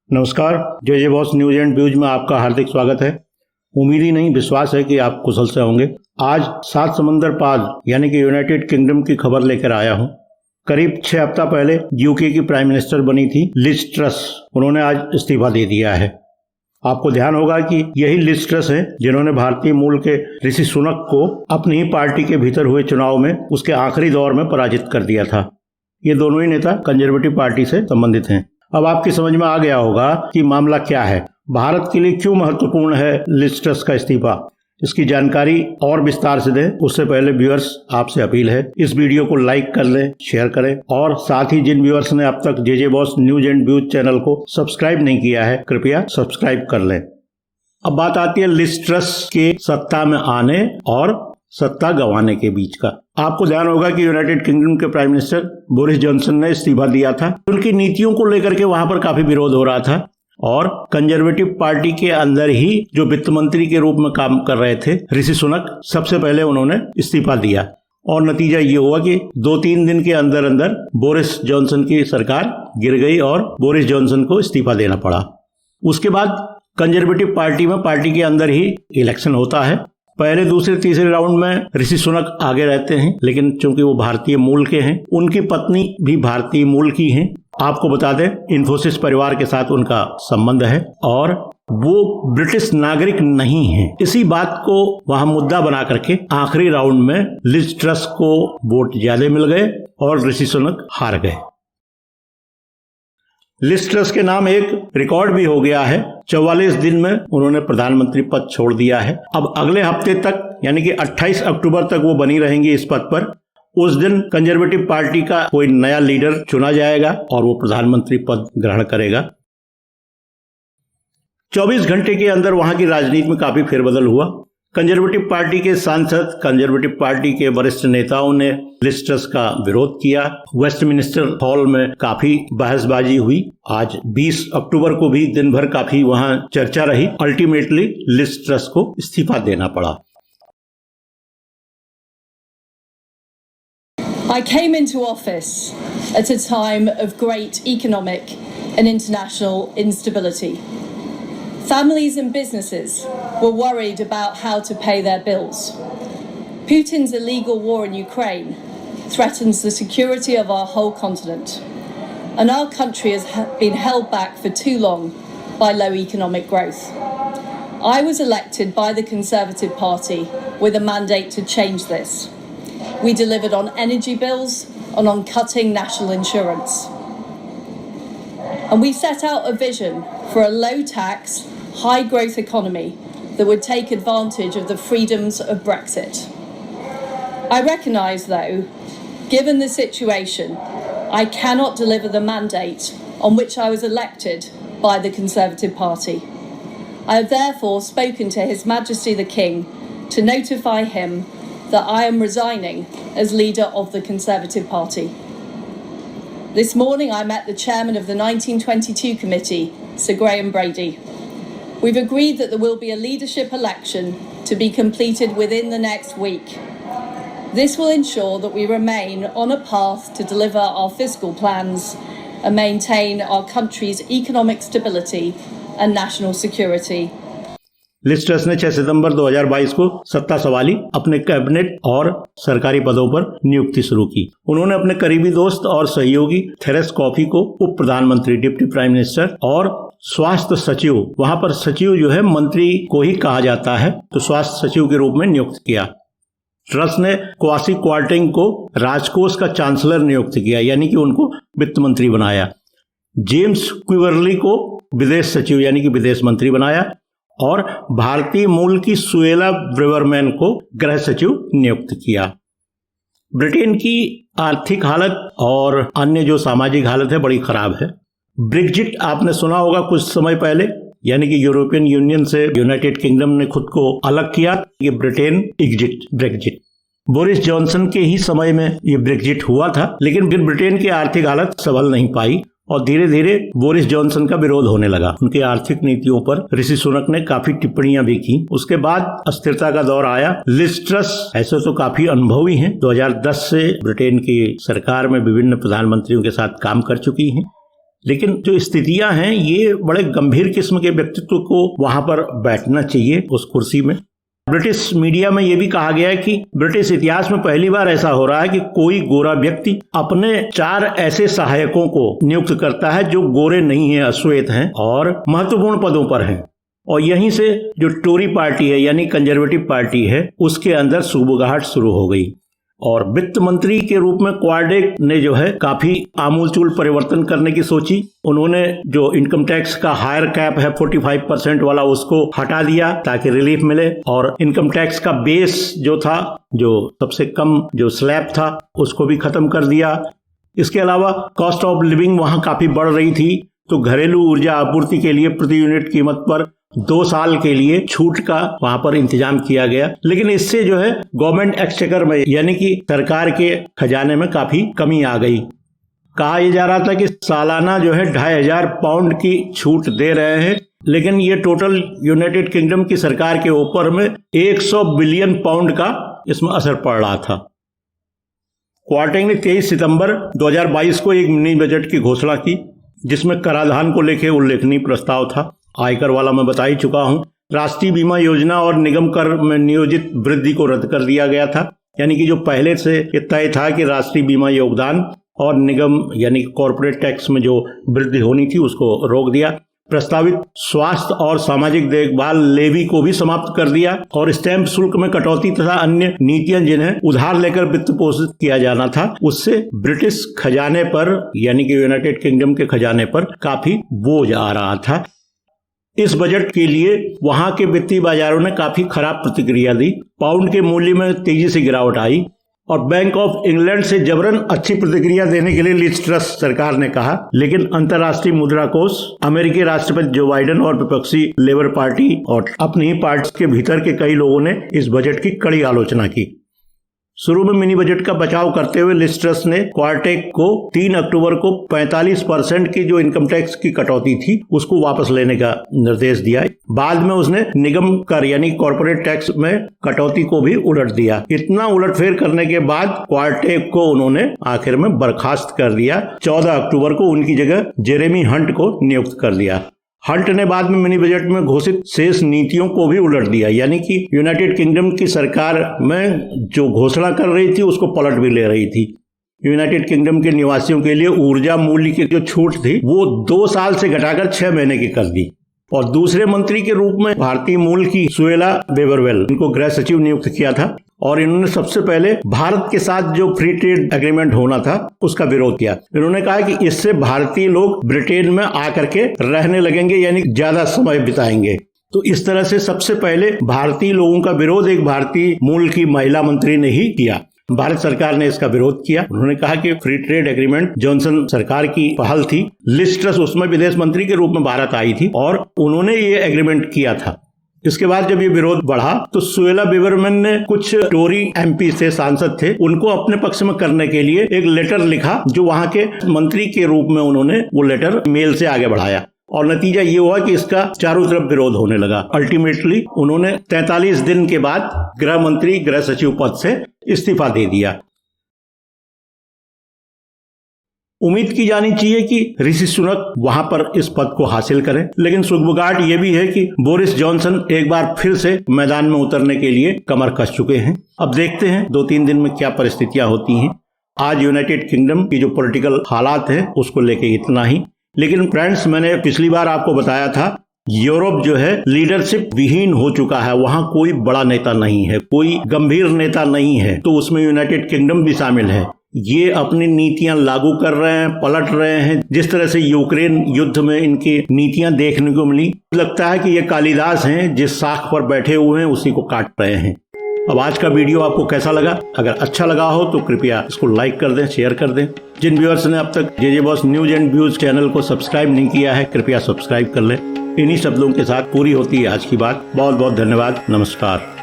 नमस्कार, जे boss news and views में आपका हार्दिक स्वागत है। उम्मीद ही नहीं विश्वास है कि आप कुशल से होंगे। आज 7 समंदर पार यानी कि यूनाइटेड किंगडम की खबर लेकर आया हूं। करीब 6 हफ्ता पहले यूके की प्राइम मिनिस्टर बनी थी लिज ट्रस। उन्होंने आज इस्तीफा दे दिया है। आपको ध्यान होगा कि यही लिज ट्रस है जिन्होंने भारतीय मूल के ऋषि सुनक को अपनी ही पार्टी के भीतर हुए चुनाव में उसके आखिरी दौर में पराजित कर दिया था। ये दोनों ही नेता कंजर्वेटिव पार्टी से संबंधित हैं। अब आपकी समझ में आ गया होगा कि मामला क्या है, भारत के लिए क्यों महत्वपूर्ण है लिज ट्रस का इस्तीफा। इसकी जानकारी और विस्तार से दें उससे पहले व्यूअर्स आपसे अपील है, इस वीडियो को लाइक कर लें, शेयर करें और साथ ही जिन व्यूअर्स ने अब तक J boss news and views channel को सब्सक्राइब नहीं किया है कृपया सब्सक्राइब कर लें। अब बात आती है लिज ट्रस के सत्ता में आने और सत्ता गंवाने के बीच का। आपको ध्यान होगा कि यूनाइटेड किंगडम के प्राइम मिनिस्टर बोरिस जॉनसन ने इस्तीफा दिया था। उनकी नीतियों को लेकर के वहां पर काफी विरोध हो रहा था और कंजर्वेटिव पार्टी के अंदर ही जो वित्त मंत्री के रूप में काम कर रहे थे ऋषि सुनक, सबसे पहले उन्होंने इस्तीफा दिया और नतीजा ये हुआ कि 2-3 दिन के अंदर अंदर बोरिस जॉनसन की सरकार गिर गई और बोरिस जॉनसन को इस्तीफा देना पड़ा। उसके बाद कंजर्वेटिव पार्टी में पार्टी के अंदर ही इलेक्शन होता है। पहले, दूसरे, तीसरे राउंड में ऋषि सुनक आगे रहते हैं, लेकिन चूंकि वो भारतीय मूल के हैं, उनकी पत्नी भी भारतीय मूल की हैं। आपको बता दें इन्फोसिस परिवार के साथ उनका संबंध है और वो ब्रिटिश नागरिक नहीं है। इसी बात को वहां मुद्दा बना करके आखिरी राउंड में लिज ट्रस को वोट ज्यादा मिल गए और ऋषि सुनक हार गए। लिज ट्रस के नाम एक रिकॉर्ड भी हो गया है। 44 दिन में उन्होंने प्रधानमंत्री पद छोड़ दिया है। अब अगले हफ्ते तक यानी कि 28 अक्टूबर तक वो बनी रहेंगी इस पद पर। उस दिन कंजर्वेटिव पार्टी का कोई नया लीडर चुना जाएगा और वो प्रधानमंत्री पद ग्रहण करेगा। 24 घंटे के अंदर वहां की राजनीति में काफी फेरबदल हुआ। कंजर्वेटिव पार्टी के सांसद, कंजर्वेटिव पार्टी के वरिष्ठ नेताओं ने लिज ट्रस का विरोध किया। वेस्टमिनिस्टर हॉल में काफी बहसबाजी हुई। आज 20 अक्टूबर को भी दिन भर काफी वहां चर्चा रही। अल्टीमेटली लिज ट्रस को इस्तीफा देना पड़ा। I came into office at a time of great economic and international instability. Families and businesses were worried about how to pay their bills. Putin's illegal war in Ukraine threatens the security of our whole continent, and our country has been held back for too long by low economic growth. I was elected by the Conservative Party with a mandate to change this. We delivered on energy bills and on cutting national insurance. And we set out a vision for a low-tax, high-growth economy that would take advantage of the freedoms of Brexit. I recognise, though, given the situation, I cannot deliver the mandate on which I was elected by the Conservative Party. I have therefore spoken to His Majesty the King to notify him that I am resigning as leader of the Conservative Party. This morning I met the chairman of the 1922 committee, Sir Graham Brady. We've agreed that there will be a leadership election to be completed within the next week. This will ensure that we remain on a path to deliver our fiscal plans and maintain our country's economic stability and national security. Liz Truss ने 6 सितंबर 2022 को सत्ता संभाली। अपने cabinet और सरकारी पदों पर नियुक्ति शुरू की। उन्होंने अपने करीबी दोस्त और सहयोगी थेरेसा कॉफी को उप प्रधानमंत्री, डिप्टी प्राइम मिनिस्टर और स्वास्थ्य सचिव, वहां पर सचिव जो है मंत्री को ही कहा जाता है, तो स्वास्थ्य सचिव के रूप में नियुक्त किया। ट्रस ने क्वासी क्वार्टिंग को राजकोष का चांसलर नियुक्त किया, यानी कि उनको वित्त मंत्री बनाया। जेम्स क्विवर्ली को विदेश सचिव यानी कि विदेश मंत्री बनाया और भारतीय मूल की सुएला ब्रेवरमैन को गृह सचिव नियुक्त किया। ब्रिटेन की आर्थिक हालत और अन्य जो सामाजिक हालत है बड़ी खराब है। ब्रेक्जिट आपने सुना होगा कुछ समय पहले, यानी कि यूरोपियन यूनियन से यूनाइटेड किंगडम ने खुद को अलग किया। ये Britain exit, Brexit Boris Johnson के ही समय में ये ब्रेक्जिट हुआ था, लेकिन फिर ब्रिटेन की आर्थिक हालत संभल नहीं पाई और धीरे धीरे बोरिस जॉनसन का विरोध होने लगा। उनकी आर्थिक नीतियों पर ऋषि सुनक ने काफी टिप्पणियां भी की। उसके बाद अस्थिरता का दौर आया। लिज ट्रस ऐसे तो काफी अनुभवी हैं। 2010 से ब्रिटेन की सरकार में विभिन्न प्रधानमंत्रियों के साथ काम कर चुकी हैं। लेकिन जो स्थितियां हैं ये बड़े गंभीर किस्म के व्यक्तित्व को वहां पर बैठना चाहिए उस कुर्सी में। ब्रिटिश मीडिया में यह भी कहा गया है कि ब्रिटिश इतिहास में पहली बार ऐसा हो रहा है कि कोई गोरा व्यक्ति अपने 4 ऐसे सहायकों को नियुक्त करता है जो गोरे नहीं हैं, अश्वेत हैं और महत्वपूर्ण पदों पर हैं। और यहीं से जो टोरी पार्टी है यानी कंजर्वेटिव पार्टी है उसके अंदर सुगबुगाहट शुरू हो गई। और वित्त मंत्री के रूप में क्वार्डेक ने जो है काफी आमूलचूल परिवर्तन करने की सोची। उन्होंने जो इनकम टैक्स का हायर कैप है 45% वाला उसको हटा दिया ताकि रिलीफ मिले, और इनकम टैक्स का बेस जो था, जो सबसे कम जो स्लैब था, उसको भी खत्म कर दिया। इसके अलावा कॉस्ट ऑफ लिविंग वहां काफी बढ़ रही थी, तो घरेलू ऊर्जा आपूर्ति के लिए प्रति यूनिट कीमत पर 2 साल के लिए छूट का वहां पर इंतजाम किया गया। लेकिन इससे जो है गवर्नमेंट एक्सचेकर में यानी कि सरकार के खजाने में काफी कमी आ गई। कहा यह जा रहा था कि सालाना जो है 2500 पाउंड की छूट दे रहे हैं, लेकिन ये टोटल यूनाइटेड किंगडम की सरकार के ऊपर में 100 बिलियन पाउंड का इसमें असर पड़ रहा था। क्वार्टेक ने 23 सितंबर 2022 को एक मिनी बजट की घोषणा की जिसमें कराधान को लेकर उल्लेखनीय प्रस्ताव था। आयकर वाला मैं बता ही चुका हूं। राष्ट्रीय बीमा योजना और निगम कर में नियोजित वृद्धि को रद्द कर दिया गया था, यानी कि जो पहले से तय था कि राष्ट्रीय बीमा योगदान और निगम यानी कॉर्पोरेट टैक्स में जो वृद्धि होनी थी उसको रोक दिया। प्रस्तावित स्वास्थ्य और सामाजिक देखभाल लेवी को भी समाप्त कर दिया और स्टैंप शुल्क में कटौती तथा अन्य नीतियां जिन्हें उधार लेकर वित्त पोषित किया जाना था उससे ब्रिटिश खजाने पर यानी कि यूनाइटेड किंगडम के खजाने पर काफी बोझ आ रहा था। इस बजट के लिए वहां के वित्तीय बाजारों ने काफी खराब प्रतिक्रिया दी। पाउंड के मूल्य में तेजी से गिरावट आई और बैंक ऑफ इंग्लैंड से जबरन अच्छी प्रतिक्रिया देने के लिए लिज ट्रस सरकार ने कहा, लेकिन अंतर्राष्ट्रीय मुद्रा कोष, अमेरिकी राष्ट्रपति जो बाइडेन और विपक्षी लेबर पार्टी और अपनी ही पार्टी के भीतर के कई लोगों ने इस बजट की कड़ी आलोचना की। शुरू में मिनी बजट का बचाव करते हुए लिज ट्रस ने क्वार्टेक को 3 अक्टूबर को 45% की जो इनकम टैक्स की कटौती थी उसको वापस लेने का निर्देश दिया। बाद में उसने निगम कर यानी कॉर्पोरेट टैक्स में कटौती को भी उलट दिया। इतना उलटफेर करने के बाद क्वार्टेक को उन्होंने आखिर में बर्खास्त कर दिया। 14 अक्टूबर को उनकी जगह जेरेमी हंट को नियुक्त कर दिया। हंट ने बाद में मिनी बजट में घोषित शेष नीतियों को भी उलट दिया, यानी कि यूनाइटेड किंगडम की सरकार में जो घोषणा कर रही थी उसको पलट भी ले रही थी। यूनाइटेड किंगडम के निवासियों के लिए ऊर्जा मूल्य की जो छूट थी वो 2 साल से घटाकर 6 महीने की कर दी। और दूसरे मंत्री के रूप में भारतीय मूल की सुएला बेबरवेल इनको गृह सचिव नियुक्त किया था और इन्होंने सबसे पहले भारत के साथ जो फ्री ट्रेड एग्रीमेंट होना था उसका विरोध किया। इन्होंने कहा कि इससे भारतीय लोग ब्रिटेन में आकर के रहने लगेंगे यानी ज्यादा समय बिताएंगे। तो इस तरह से सबसे पहले भारतीय लोगों का विरोध एक भारतीय मूल की महिला मंत्री ने ही किया। भारत सरकार ने इसका विरोध किया। उन्होंने कहा कि फ्री ट्रेड एग्रीमेंट जॉनसन सरकार की पहल थी। लिज ट्रस उसमें विदेश मंत्री के रूप में भारत आई थी और उन्होंने ये एग्रीमेंट किया था। इसके बाद जब ये विरोध बढ़ा तो सुएला बेबरमैन ने कुछ टोरी एमपी थे, सांसद थे, उनको अपने पक्ष में करने के लिए एक लेटर लिखा जो वहां के मंत्री के रूप में उन्होंने वो लेटर मेल से आगे बढ़ाया और नतीजा ये हुआ कि इसका चारों तरफ विरोध होने लगा। अल्टीमेटली उन्होंने 43 दिन के बाद गृह मंत्री गृह सचिव पद से इस्तीफा दे दिया। उम्मीद की जानी चाहिए कि ऋषि सुनक वहां पर इस पद को हासिल करें, लेकिन सुगबुगाहट ये भी है कि बोरिस जॉनसन एक बार फिर से मैदान में उतरने के लिए कमर कस चुके हैं। अब देखते हैं 2-3 दिन में क्या परिस्थितियां होती हैं। आज यूनाइटेड किंगडम की जो पॉलिटिकल हालात है उसको लेके इतना ही। लेकिन फ्रेंड्स, मैंने पिछली बार आपको बताया था यूरोप जो है लीडरशिप विहीन हो चुका है, वहां कोई बड़ा नेता नहीं है, कोई गंभीर नेता नहीं है, तो उसमें यूनाइटेड किंगडम भी शामिल है। ये अपनी नीतियां लागू कर रहे हैं, पलट रहे हैं। जिस तरह से यूक्रेन युद्ध में इनकी नीतियां देखने को मिली, लगता है कि ये कालिदास हैं जिस शाख पर बैठे हुए हैं उसी को काट रहे हैं। अब आज का वीडियो आपको कैसा लगा? अगर अच्छा लगा हो तो कृपया इसको लाइक कर दें, शेयर कर दें। जिन व्यूअर्स ने अब तक JJ boss news and views channel को सब्सक्राइब नहीं किया है कृपया सब्सक्राइब कर लें। इन्हीं शब्दों के साथ पूरी होती है आज की बात। बहुत बहुत धन्यवाद। नमस्कार।